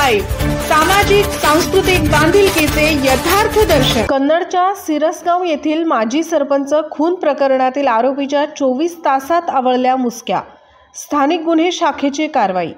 Live, सामाजिक सांस्कृतिक बांधिलकीचे यथार्थ दर्शन। कन्नडच्या सिरसगाव येथील माजी सरपंच खून प्रकरणातील आरोपीच्या 24 तासात आवळल्या मुसक्या। स्थानिक गुन्हे शाखेची कारवाई।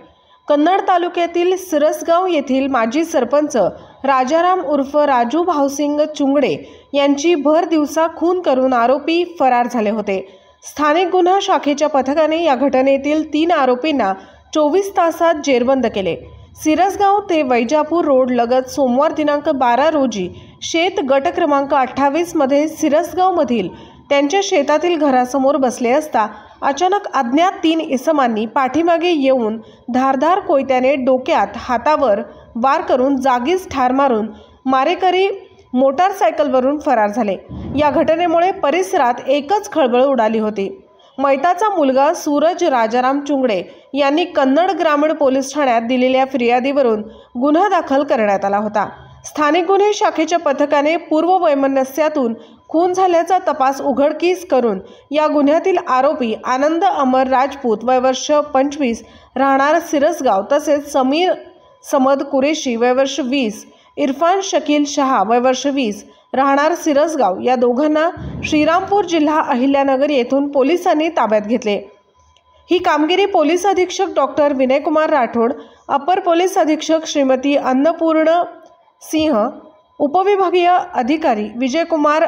कन्नड तालुक्यातील सिरसगाव येथील माजी सरपंच राजाराम उर्फ राजू भावसिंग चुंगडे यांची भर दिवसा खून करून आरोपी फरार झाले होते। स्थानिक गुन्हा शाखेच्या पथकाने या घटनेतील 3 आरोपींना 24 तासात जेरबंद केले। सिरसगाव ते वैजापूर रोड लगत सोमवार दिनांक 12 रोजी शेत गट क्रमांक 28 मध्ये सिरसगाव मधील त्यांच्या शेतातील घरासमोर बसले असता अचानक अज्ञात 3 इसमांनी पाठीमागे येऊन धारदार कोयत्याने डोक्यात हातावर वार करून जागीच ठार मारून मारेकरी मोटारसायकलवरून फरार झाले। या घटनेमुळे परिसरात एकच खळबळ उडाली होती। मैताचा मुलगा सूरज राजाराम चुंगडे यांनी कन्नड ग्रामीण पोलीस ठाण्यात दिलेल्या फिर्यादीवरून गुन्हा दाखल करण्यात आला होता। स्थानिक गुन्हे शाखेच्या पथकाने पूर्व वैमनस्यातून खून झाल्याचा तपास उघडकीस करून या गुन्ह्यातील आरोपी आनंद अमर राजपूत वय वर्ष 25 राहणार सिरसगाव तसेच समीर समद कुरेशी वय वर्ष 20, इरफान शकील शहा वय वर्ष 20 राहणार सिरसगाव या दोघांना श्रीरामपूर जिल्हा अहिल्यानगर येथून पोलिसांनी ताब्यात घेतले। ही कामगिरी पोलीस अधीक्षक डॉक्टर विनयकुमार राठोड, अपर पोलीस अधीक्षक श्रीमती अन्नपूर्ण सिंह, उपविभागीय अधिकारी विजयकुमार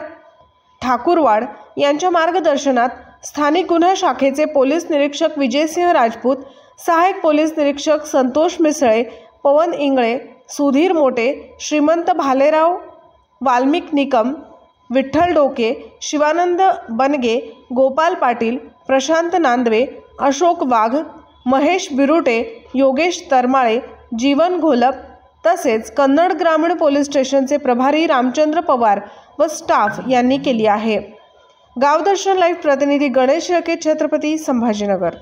ठाकुरवाड यांच्या मार्गदर्शनात स्थानिक गुन्हा शाखेचे पोलीस निरीक्षक विजयसिंह राजपूत, सहायक पोलीस निरीक्षक संतोष मिसळे, पवन इंगळे, सुधीर मोटे, श्रीमंत भालेराव वाल्मिक निकम, विठ्ठल डोके, शिवानंद बनगे, गोपाल पाटील, प्रशांत नांदवे, अशोक वाघ, महेश बिरुटे, योगेश तरमाळे, जीवन घोलप तसेच कन्नड ग्रामीण पोलीस स्टेशनचे प्रभारी रामचंद्र पवार व स्टाफ यांनी केली आहे। गावदर्शन लाईव्ह प्रतिनिधी गणेश रके, छत्रपती संभाजीनगर।